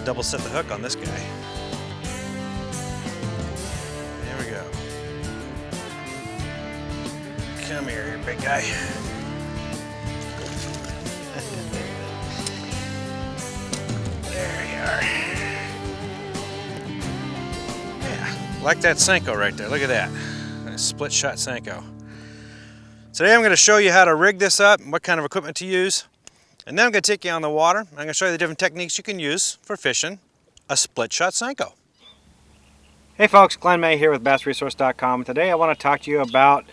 double set the hook on this guy. There we go. Come here, big guy. There you are. Yeah, like that Senko right there. Look at that. A split shot Senko. Today I'm going to show you how to rig this up and what kind of equipment to use. And then I'm going to take you on the water. I'm going to show you the different techniques you can use for fishing a split shot Senko. Hey folks, Glenn May here with BassResource.com. Today I want to talk to you about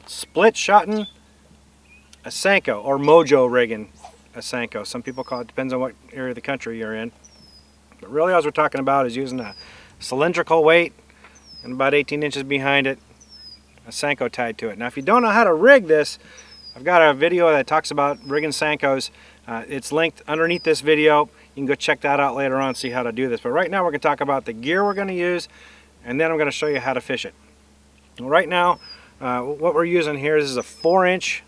split shotting a Senko, or mojo rigging a Senko. Some people call it, depends on what area of the country you're in. But really all we're talking about is using a cylindrical weight and about 18 inches behind it, a Senko tied to it. Now if you don't know how to rig this, I've got a video that talks about rigging Senkos. It's linked underneath this video. You can go check that out later on and see how to do this. But right now we're going to talk about the gear we're going to use, and then I'm going to show you how to fish it. Right now, what we're using here is a 4-inch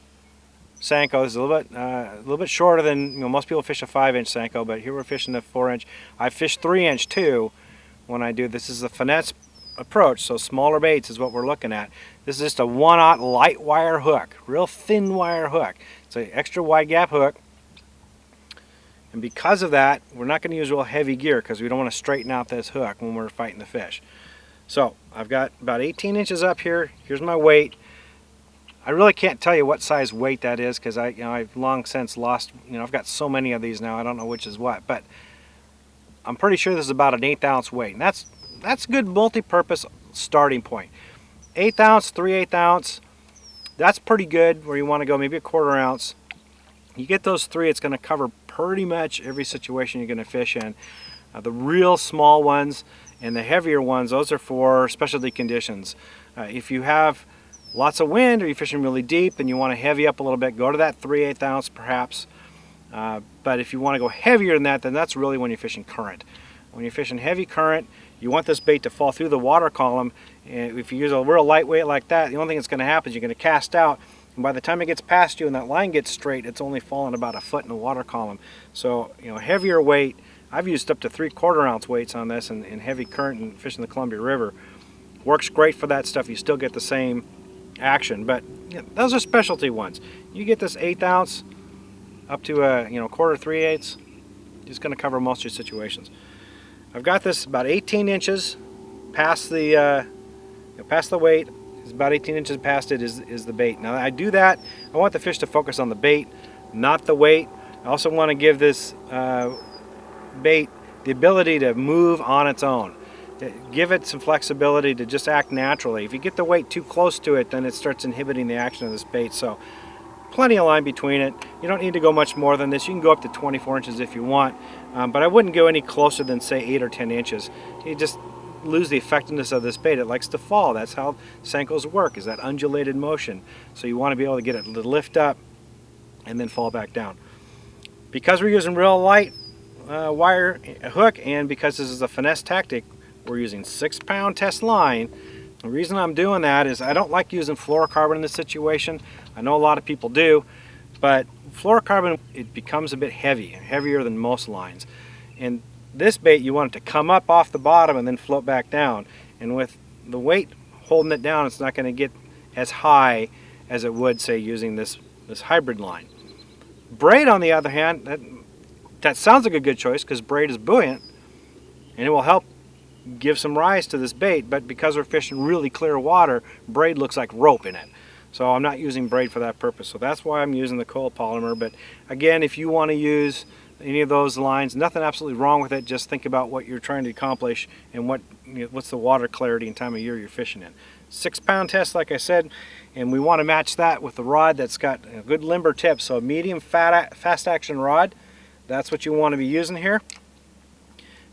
Senko. This is a little bit shorter than most people fish a 5-inch Senko, but here we're fishing a 4-inch. I fish 3-inch too when I do this. This is a finesse approach, so smaller baits is what we're looking at. This is just a 1/0 light wire hook, real thin wire hook. It's an extra wide gap hook. And because of that, we're not going to use real heavy gear because we don't want to straighten out this hook when we're fighting the fish. So I've got about 18 inches up here. Here's my weight. I really can't tell you what size weight that is because I've long since lost, I've got so many of these now, I don't know which is what, but I'm pretty sure this is about an 1/8 ounce weight. And that's a good multi-purpose starting point. 1/8 ounce, 3/8 ounce, that's pretty good where you want to go, maybe a 1/4 ounce. You get those three, it's going to cover pretty much every situation you're going to fish in. The real small ones and the heavier ones, those are for specialty conditions. If you have lots of wind or you're fishing really deep and you want to heavy up a little bit, go to that 3/8 ounce perhaps. But if you want to go heavier than that, then that's really when you're fishing current. When you're fishing heavy current, you want this bait to fall through the water column. And if you use a real lightweight like that, the only thing that's going to happen is you're going to cast out. And by the time it gets past you and that line gets straight, it's only falling about a foot in the water column. So, heavier weight, I've used up to 3/4 ounce weights on this in heavy current and fishing the Columbia River. Works great for that stuff. You still get the same action, but those are specialty ones. You get this 1/8 ounce up to a 1/4, 3/8, just going to cover most of your situations. I've got this about 18 inches past the weight. It's about 18 inches past it is the bait. Now I do that, I want the fish to focus on the bait, not the weight. I also want to give this bait the ability to move on its own. Give it some flexibility to just act naturally. If you get the weight too close to it, then it starts inhibiting the action of this bait. So plenty of line between it. You don't need to go much more than this. You can go up to 24 inches if you want, but I wouldn't go any closer than say 8 or 10 inches. You just lose the effectiveness of this bait. It likes to fall. That's how Senkos work, is that undulated motion. So you want to be able to get it to lift up and then fall back down. Because we're using real light wire hook, and because this is a finesse tactic, we're using 6-pound test line. The reason I'm doing that is I don't like using fluorocarbon in this situation. I know a lot of people do, but fluorocarbon, it becomes a bit heavier than most lines. And this bait, you want it to come up off the bottom and then float back down. And with the weight holding it down, it's not going to get as high as it would, say, using this hybrid line. Braid, on the other hand, that sounds like a good choice because braid is buoyant and it will help give some rise to this bait, but because we're fishing really clear water, braid looks like rope in it. So I'm not using braid for that purpose. So that's why I'm using the copolymer. But again, if you want to use any of those lines, nothing absolutely wrong with it. Just think about what you're trying to accomplish and what's the water clarity and time of year you're fishing in. 6-pound test, like I said, and we want to match that with the rod that's got a good limber tip. So a medium fast action rod, that's what you want to be using here.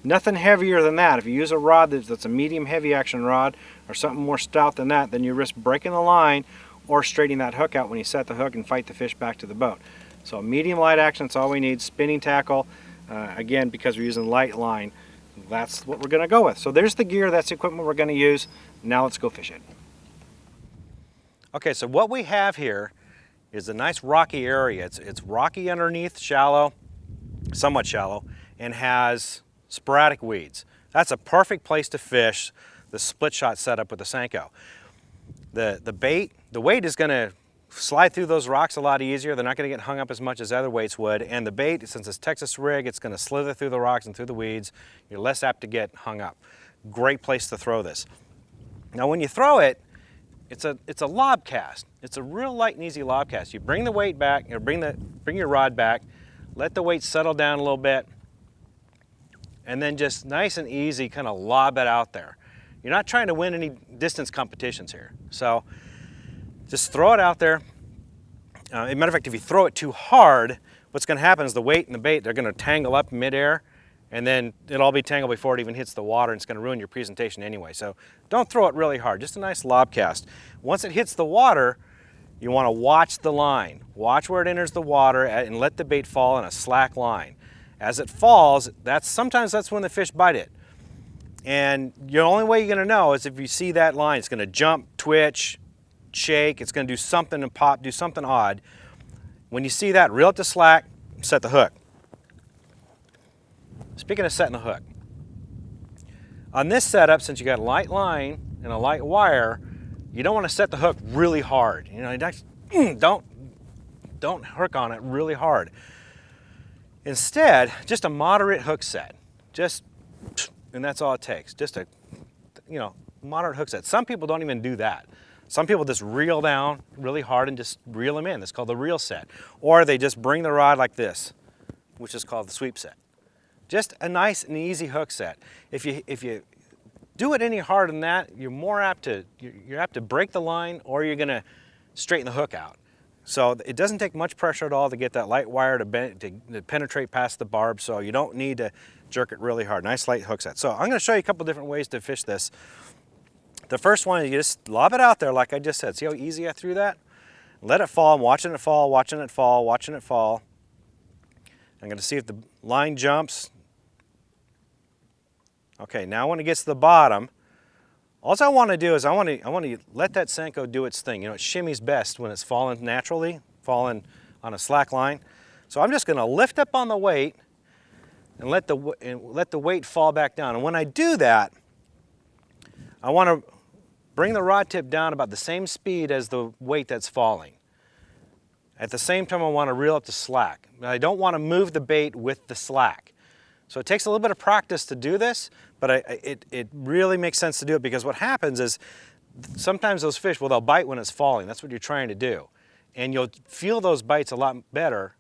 Nothing heavier than that. If you use a rod that's a medium heavy action rod or something more stout than that, then you risk breaking the line or straightening that hook out when you set the hook and fight the fish back to the boat. So medium light action, that's all we need. Spinning tackle, again, because we're using light line, that's what we're going to go with. So there's the gear, that's the equipment we're going to use. Now let's go fish it. Okay, so what we have here is a nice rocky area. It's rocky underneath, shallow, somewhat shallow, and has sporadic weeds. That's a perfect place to fish the split shot setup with the Senko. The weight is going to slide through those rocks a lot easier. They're not going to get hung up as much as other weights would. And the bait, since it's Texas rig, it's going to slither through the rocks and through the weeds. You're less apt to get hung up. Great place to throw this. Now when you throw it, it's a lob cast. It's a real light and easy lob cast. You bring the weight back, or bring your rod back, let the weight settle down a little bit, and then just nice and easy kind of lob it out there. You're not trying to win any distance competitions here. So just throw it out there. As a matter of fact, if you throw it too hard, what's going to happen is the weight and the bait, they're going to tangle up midair, and then it'll all be tangled before it even hits the water, and it's going to ruin your presentation anyway. So don't throw it really hard, just a nice lob cast. Once it hits the water, you want to watch the line. Watch where it enters the water and let the bait fall in a slack line. As it falls, sometimes that's when the fish bite it. And the only way you're going to know is if you see that line. It's going to jump, twitch, shake. It's going to do something and pop, do something odd. When you see that, reel it to slack, set the hook. Speaking of setting the hook, on this setup, since you got a light line and a light wire, you don't want to set the hook really hard. You know, don't hook on it really hard. Instead, just a moderate hook set. And that's all it takes. Just a, moderate hook set. Some people don't even do that. Some people just reel down really hard and just reel them in. That's called the reel set. Or they just bring the rod like this, which is called the sweep set. Just a nice and easy hook set. If you do it any harder than that, you're apt to break the line, or you're going to straighten the hook out. So it doesn't take much pressure at all to get that light wire to penetrate past the barb, so you don't need to jerk it really hard. Nice light hook set. So I'm going to show you a couple different ways to fish this. The first one is you just lob it out there like I just said. See how easy I threw that? Let it fall. I'm watching it fall, watching it fall, watching it fall. I'm going to see if the line jumps. Okay, now when it gets to the bottom, all I want to do is I want to let that Senko do its thing. You know, it shimmies best when it's falling naturally, falling on a slack line. So I'm just going to lift up on the weight and let the weight fall back down. And when I do that, I want to bring the rod tip down about the same speed as the weight that's falling. At the same time, I want to reel up the slack. I don't want to move the bait with the slack. So it takes a little bit of practice to do this, but it really makes sense to do it, because what happens is sometimes those fish, they'll bite when it's falling. That's what you're trying to do. And you'll feel those bites a lot better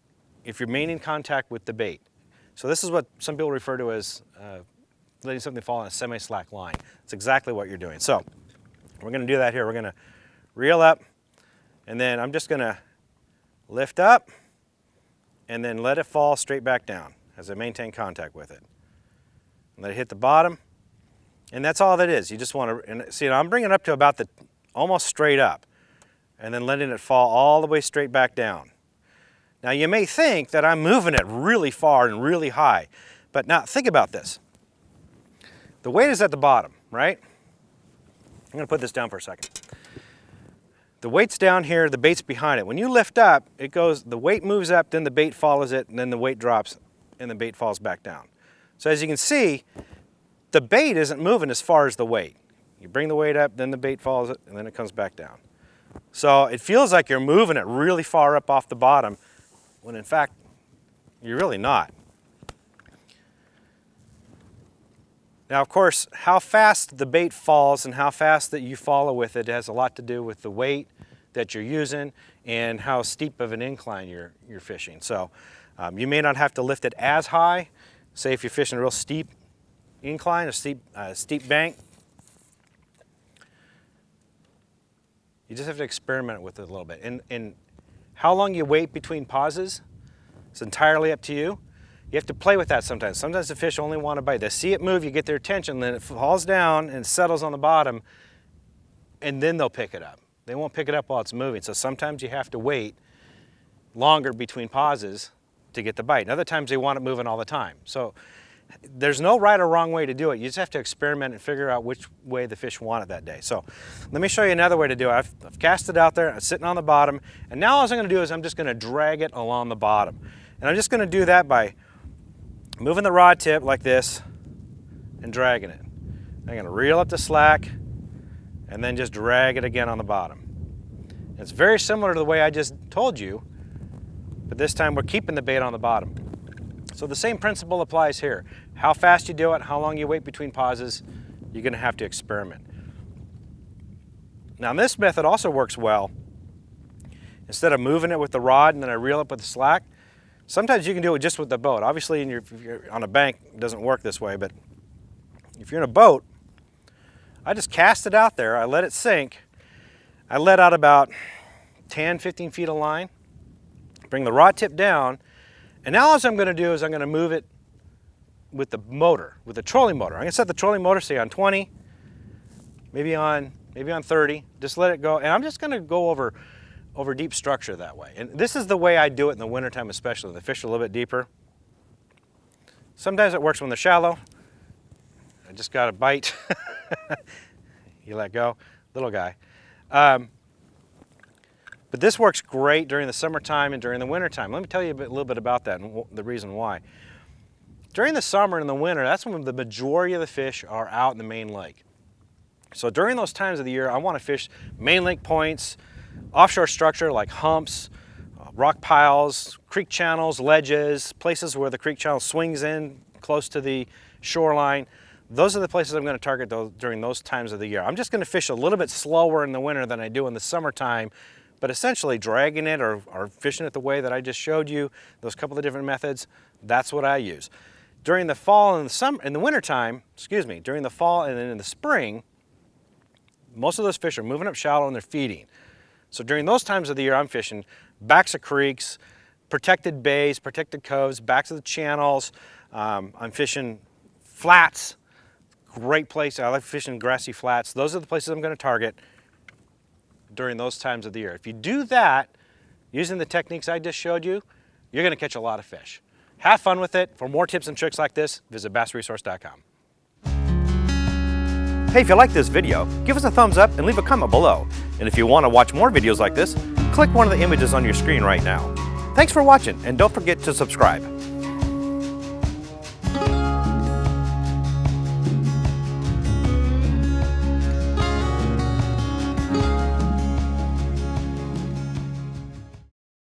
if you're maintaining contact with the bait. So this is what some people refer to as letting something fall on a semi-slack line. It's exactly what you're doing. So we're going to do that here. We're going to reel up, and then I'm just going to lift up and then let it fall straight back down as I maintain contact with it. Let it hit the bottom, and that's all that is. You just want to, and see, I'm bringing it up to about almost straight up, and then letting it fall all the way straight back down. Now you may think that I'm moving it really far and really high, but now think about this. The weight is at the bottom, right? I'm going to put this down for a second. The weight's down here, the bait's behind it. When you lift up, the weight moves up, then the bait follows it, and then the weight drops, and the bait falls back down. So as you can see, the bait isn't moving as far as the weight. You bring the weight up, then the bait follows it, and then it comes back down. So it feels like you're moving it really far up off the bottom, when in fact, you're really not. Now, of course, how fast the bait falls and how fast that you follow with it has a lot to do with the weight that you're using and how steep of an incline you're fishing. So you may not have to lift it as high. Say if you're fishing a real steep incline, a steep bank, you just have to experiment with it a little bit. And how long you wait between pauses is entirely up to you. You have to play with that sometimes. Sometimes the fish only want to bite. They see it move, you get their attention, then it falls down and settles on the bottom, and then they'll pick it up. They won't pick it up while it's moving. So sometimes you have to wait longer between pauses to get the bite. And other times they want it moving all the time. So there's no right or wrong way to do it. You just have to experiment and figure out which way the fish want it that day. So let me show you another way to do it. I've cast it out there, it's sitting on the bottom, and now all I'm going to do is I'm just going to drag it along the bottom. And I'm just going to do that by moving the rod tip like this and dragging it. I'm going to reel up the slack and then just drag it again on the bottom. It's very similar to the way I just told you, but this time we're keeping the bait on the bottom. So the same principle applies here. How fast you do it, how long you wait between pauses, you're going to have to experiment. Now this method also works well. Instead of moving it with the rod and then I reel up with the slack, sometimes you can do it just with the boat. Obviously if you're on a bank, it doesn't work this way, but if you're in a boat, I just cast it out there, I let it sink, I let out about 10, 15 feet of line, bring the rod tip down, and now all I'm going to do is I'm going to move it with the motor, with the trolling motor. I'm going to set the trolling motor, say on 20, maybe on 30, just let it go, and I'm just going to go over deep structure that way. And this is the way I do it in the wintertime, especially when the fish are a little bit deeper. Sometimes it works when they're shallow. I just got a bite. You let go, little guy. But this works great during the summertime and during the wintertime. Let me tell you a little bit about that and the reason why. During the summer and the winter, that's when the majority of the fish are out in the main lake. So during those times of the year, I want to fish main lake points, offshore structure like humps, rock piles, creek channels, ledges, places where the creek channel swings in close to the shoreline. Those are the places I'm going to target during those times of the year. I'm just going to fish a little bit slower in the winter than I do in the summertime, but essentially dragging it or fishing it the way that I just showed you, those couple of different methods, that's what I use. During the fall and the summer, in the wintertime, during the fall and then in the spring, most of those fish are moving up shallow and they're feeding. So during those times of the year, I'm fishing backs of creeks, protected bays, protected coves, backs of the channels. I'm fishing flats, great place. I like fishing grassy flats. Those are the places I'm going to target during those times of the year. If you do that, using the techniques I just showed you, you're going to catch a lot of fish. Have fun with it. For more tips and tricks like this, visit BassResource.com. Hey, if you like this video, give us a thumbs up and leave a comment below. And if you want to watch more videos like this, click one of the images on your screen right now. Thanks for watching, and don't forget to subscribe.